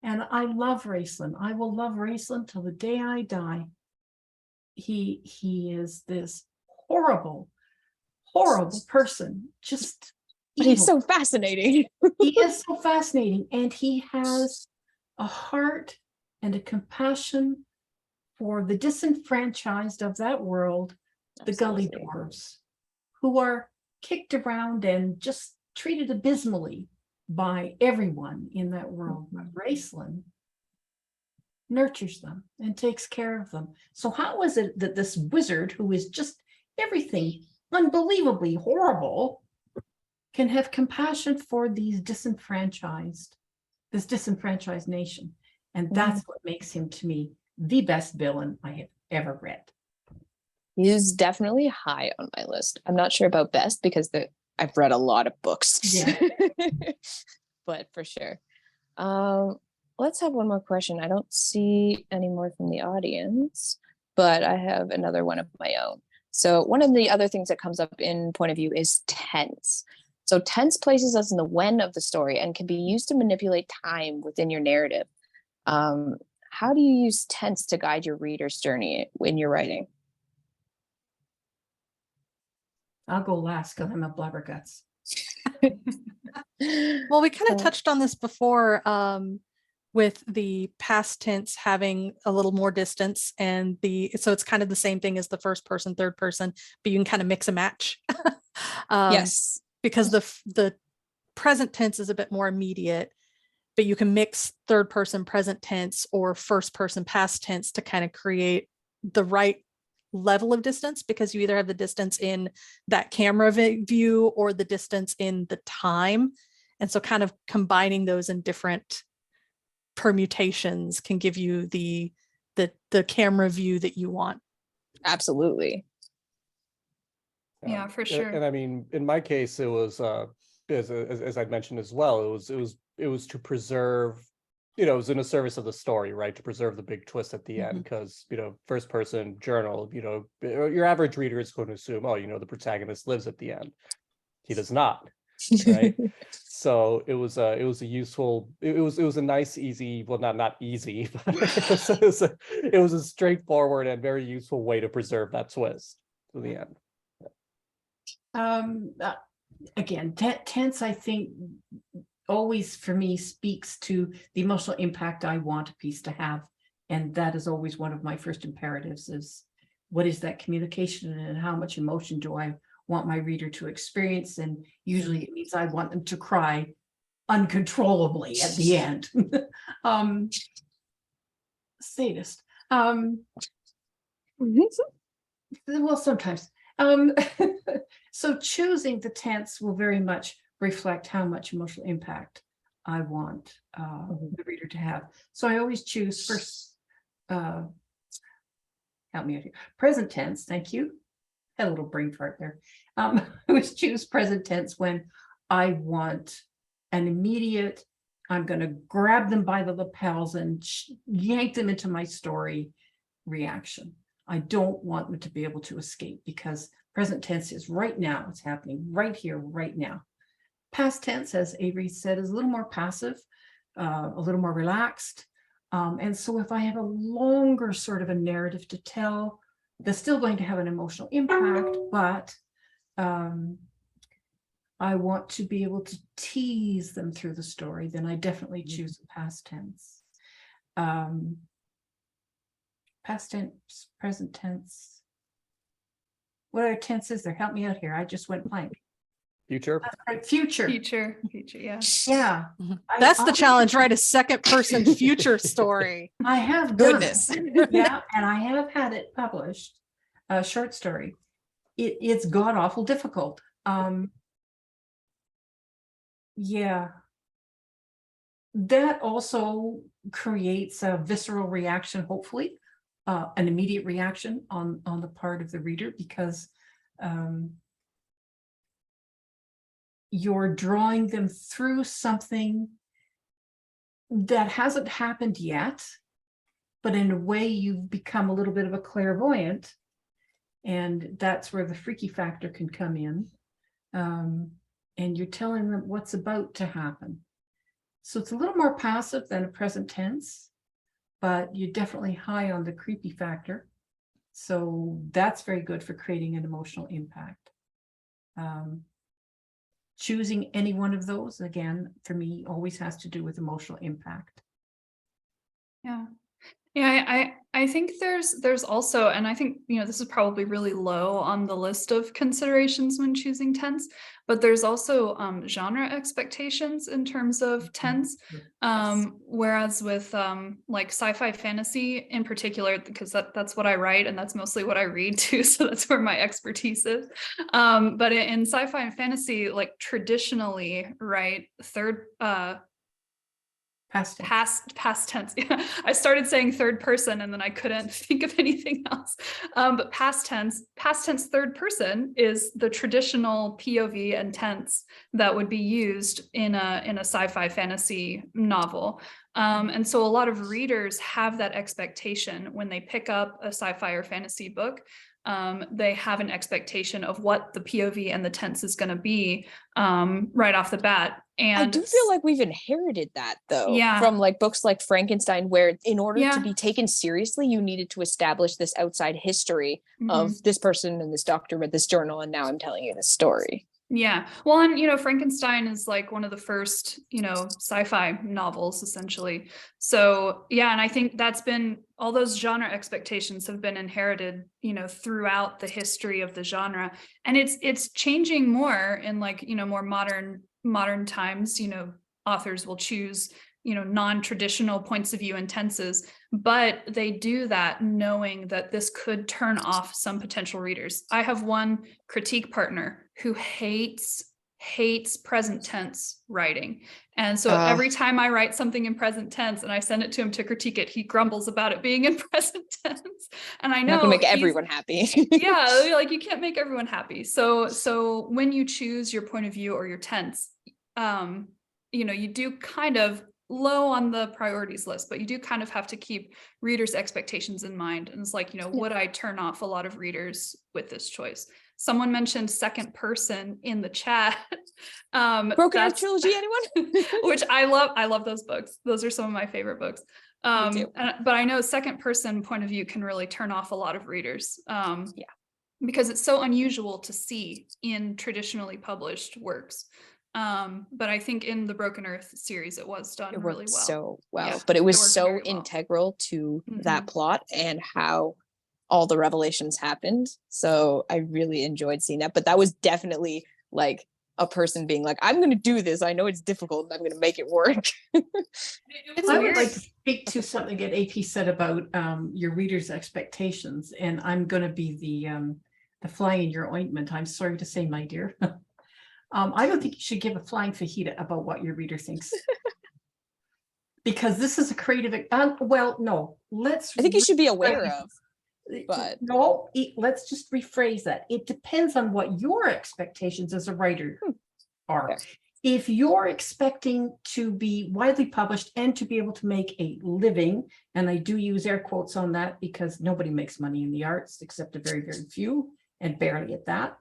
And I love Raistlin. I will love Raistlin till the day I die. He is this horrible person, just but he's so fascinating. He is so fascinating, and he has a heart and a compassion for the disenfranchised of that world. Absolutely. The gully dwarves, who are kicked around and just treated abysmally by everyone in that world. Raistlin nurtures them and takes care of them. So how is it that this wizard, who is just everything unbelievably horrible, can have compassion for this disenfranchised nation? And that's what makes him, to me, the best villain I have ever read. He's definitely high on my list. I'm not sure about best because I've read a lot of books. Yeah. But for sure. Let's have one more question. I don't see any more from the audience, but I have another one of my own. So one of the other things that comes up in point of view is tense. So tense places us in the when of the story and can be used to manipulate time within your narrative. How do you use tense to guide your reader's journey when you're writing? I'll go last because I'm a blabberguts. Well, we kind of touched on this before with the past tense having a little more distance, and so it's kind of the same thing as the first person, third person, but you can kind of mix and match. Yes. Because the present tense is a bit more immediate. but you can mix third person present tense or first person past tense to kind of create the right level of distance, because you either have the distance in that camera view or the distance in the time. And so kind of combining those in different permutations can give you the camera view that you want. Absolutely. Yeah, for sure. And I mean, in my case, it was as I mentioned as well, it was to preserve, you know, it was in the service of the story, right? To preserve the big twist at the end, because, you know, first person journal, you know, your average reader is going to assume, oh, you know, the protagonist lives at the end. He does not, right? So it was a useful, it was a nice, easy, well, not easy, but it was a straightforward and very useful way to preserve that twist to the end. Again, tense, I think, always for me speaks to the emotional impact I want a piece to have. And that is always one of my first imperatives is, what is that communication and how much emotion do I want my reader to experience? And usually it means I want them to cry uncontrollably at the end. Sadist. Well, sometimes. So choosing the tense will very much reflect how much emotional impact I want the reader to have. So I always choose first, help me out here, present tense, thank you. Had a little brain fart there. I always choose present tense when I want an immediate, I'm going to grab them by the lapels and yank them into my story reaction. I don't want them to be able to escape, because present tense is right now. It's happening right here, right now. Past tense, as Avery said, is a little more passive, a little more relaxed. And so if I have a longer sort of a narrative to tell, that's still going to have an emotional impact, but I want to be able to tease them through the story, then I definitely choose the past tense. Past tense, present tense. What other tense is there? Help me out here. I just went blank. Future. Future. Future, yeah. Yeah. That's the challenge, right? A second person future story. I have done Goodness. it. Yeah, and I have had it published, a short story. It's god awful difficult. Yeah. That also creates a visceral reaction, hopefully, an immediate reaction on the part of the reader, because you're drawing them through something that hasn't happened yet, but in a way you've become a little bit of a clairvoyant, and that's where the freaky factor can come in. And you're telling them what's about to happen. So it's a little more passive than a present tense, but you're definitely high on the creepy factor. So that's very good for creating an emotional impact. Choosing any one of those, again, for me, always has to do with emotional impact. Yeah. Yeah, I think there's also, and I think, you know, this is probably really low on the list of considerations when choosing tense, but there's also genre expectations in terms of tense. Whereas with like sci-fi fantasy in particular, because that's what I write and that's mostly what I read too, so that's where my expertise is. But in sci-fi and fantasy, like traditionally, right, past tense. Yeah. I started saying third person and then I couldn't think of anything else. But past tense, third person is the traditional POV and tense that would be used in a sci-fi fantasy novel. And so a lot of readers have that expectation when they pick up a sci-fi or fantasy book. They have an expectation of what the POV and the tense is going to be right off the bat. And I do feel like we've inherited that though, Yeah. from like books like Frankenstein, where in order Yeah. to be taken seriously, you needed to establish this outside history of this person and this doctor read this journal, and now I'm telling you this story. Yeah. Well, and, you know, Frankenstein is like one of the first, you know, sci-fi novels, essentially. So, yeah, and I think that's been, all those genre expectations have been inherited, you know, throughout the history of the genre. And it's changing more in like, you know, more modern times. You know, authors will choose non-traditional points of view and tenses, but they do that knowing that this could turn off some potential readers. I have one critique partner who hates present tense writing. And so every time I write something in present tense and I send it to him to critique it, he grumbles about it being in present tense. And I know not gonna make everyone happy. yeah, like you can't make everyone happy. So when you choose your point of view or your tense, you do kind of low on the priorities list, but you do kind of have to keep readers' expectations in mind. And it's like, would I turn off a lot of readers with this choice? Someone mentioned second person in the chat. Broken Earth Trilogy, anyone? Which I love those books. Those are some of my favorite books. But I know second person point of view can really turn off a lot of readers. Because it's so unusual to see in traditionally published works. But I think in the Broken Earth series, it was done really well. So well, Yeah, but it was worked so very well. integral to that plot and how all the revelations happened. So I really enjoyed seeing that. But that was definitely like a person being like, I'm going to do this. I know it's difficult, but I'm going to make it work. I would like to speak to something that AP said about your readers' expectations, and I'm going to be the fly in your ointment. I'm sorry to say, my dear. I don't think you should give a flying fajita about what your reader thinks. Because this is a creative, well, no, I think you should be aware of, but no, let's just rephrase that. It depends on what your expectations as a writer are. Okay. If you're expecting to be widely published and to be able to make a living, and I do use air quotes on that because nobody makes money in the arts except a very, very few, and barely at that.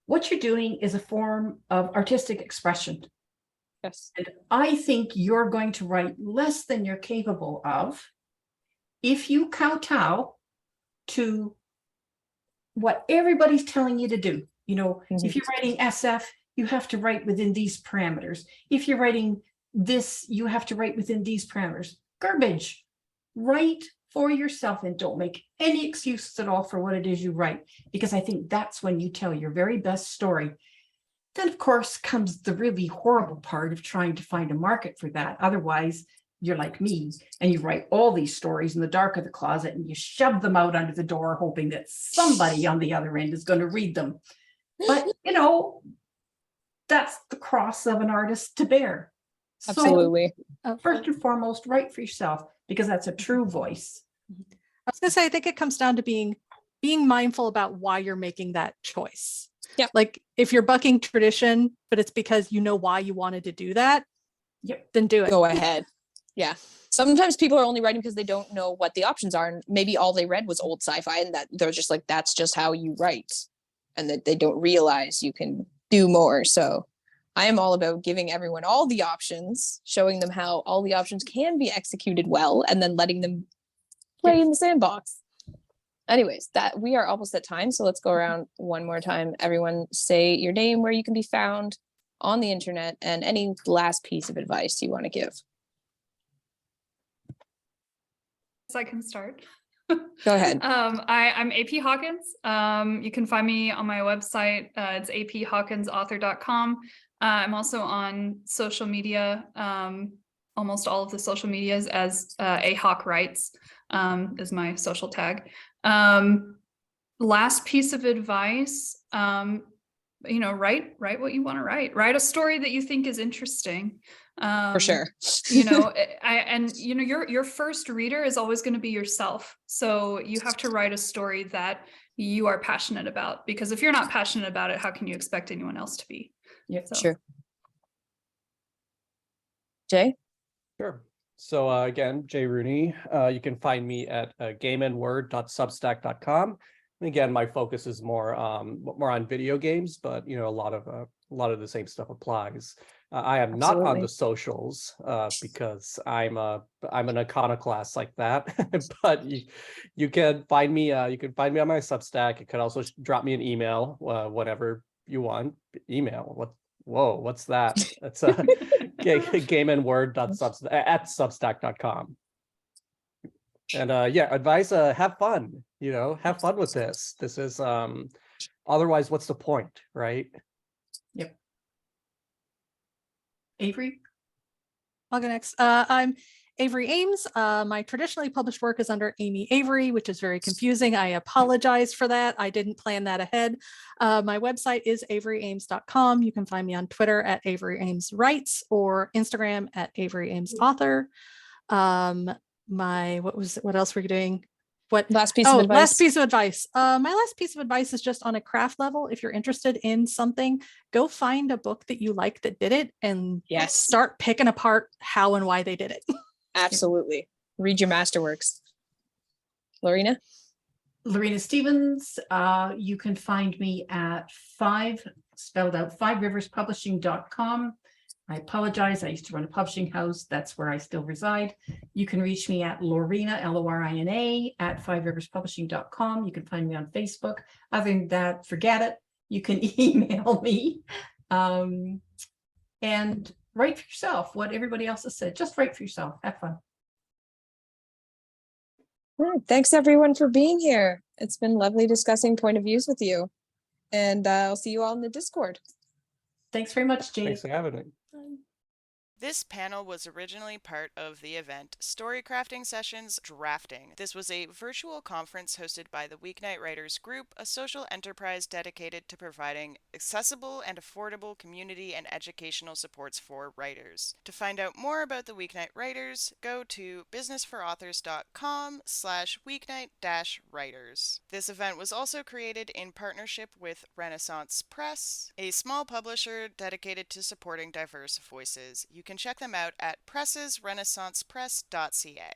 What you're doing is a form of artistic expression. yes, And I think you're going to write less than you're capable of if you kowtow to what everybody's telling you to do. If you're writing SF, you have to write within these parameters. If you're writing this, you have to write within these parameters. Garbage. Write for yourself and don't make any excuses at all for what it is you write, because I think that's when you tell your very best story. Then, of course, comes the really horrible part of trying to find a market for that. Otherwise, you're like me and you write all these stories in the dark of the closet and you shove them out under the door, hoping that somebody on the other end is going to read them. But, that's the cross of an artist to bear. absolutely. So, first and foremost, write for yourself, because that's a true voice. I was going to say, I think it comes down to being mindful about why you're making that choice. Yeah. Like if you're bucking tradition, but it's because you know why you wanted to do that, then do it. Go ahead. Yeah. Sometimes people are only writing because they don't know what the options are. And maybe all they read was old sci-fi and that they're just like, that's just how you write. And that they don't realize you can do more. So I am all about giving everyone all the options, showing them how all the options can be executed well, and then letting them play in the sandbox. Anyways, that we are almost at time. So let's go around one more time. Everyone say your name, where you can be found on the internet, and any last piece of advice you want to give. I can start. Go ahead. I'm AP Hawkins. You can find me on my website. It's aphawkinsauthor.com. I'm also on social media, almost all of the social medias as ahawk writes is my social tag. Last piece of advice, write what you want to write. Write a story that you think is interesting. For sure. Your first reader is always going to be yourself. So you have to write a story that you are passionate about, because if you're not passionate about it, how can you expect anyone else to be? Yeah, sure. Jay? Sure. So again, Jay Rooney, you can find me at gameandword.substack.com. And again, my focus is more on video games, but a lot of the same stuff applies. I am not on the socials because I'm an iconoclast like that. But you can find me. You can find me on my Substack. You can also drop me an email whenever you want. Email. What's that? That's gameandword.substack.com. And advice, have fun, have fun with this. This is otherwise, what's the point, right? Yep. Avery? I'll go next. I'm Avery Ames. My traditionally published work is under Amy Avery, which is very confusing. I apologize for that. I didn't plan that ahead. My website is averyames.com. You can find me on Twitter at Avery Ames Writes or Instagram at Avery Ames Author. What else were you doing? Last piece of advice. Last piece of advice. My last piece of advice is just on a craft level. If you're interested in something, go find a book that you like that did it and Yes. start picking apart how and why they did it. Absolutely. Read your masterworks. Lorena? Lorena Stevens. You can find me at 5riverspublishing.com. I apologize. I used to run a publishing house. That's where I still reside. You can reach me at Lorina, Lorina, at 5riverspublishing.com. You can find me on Facebook. Other than that, forget it. You can email me. And write for yourself what everybody else has said. Just write for yourself. Have fun. All right. Thanks everyone for being here. It's been lovely discussing point of views with you. And I'll see you all in the Discord. Thanks very much, Jade. Thanks for having me. This panel was originally part of the event Story Crafting Sessions Drafting. This was a virtual conference hosted by the Weeknight Writers Group, a social enterprise dedicated to providing accessible and affordable community and educational supports for writers. To find out more about the Weeknight Writers, go to businessforauthors.com/weeknight-writers. This event was also created in partnership with Renaissance Press, a small publisher dedicated to supporting diverse voices. You can check them out at pressesrenaissancepress.ca.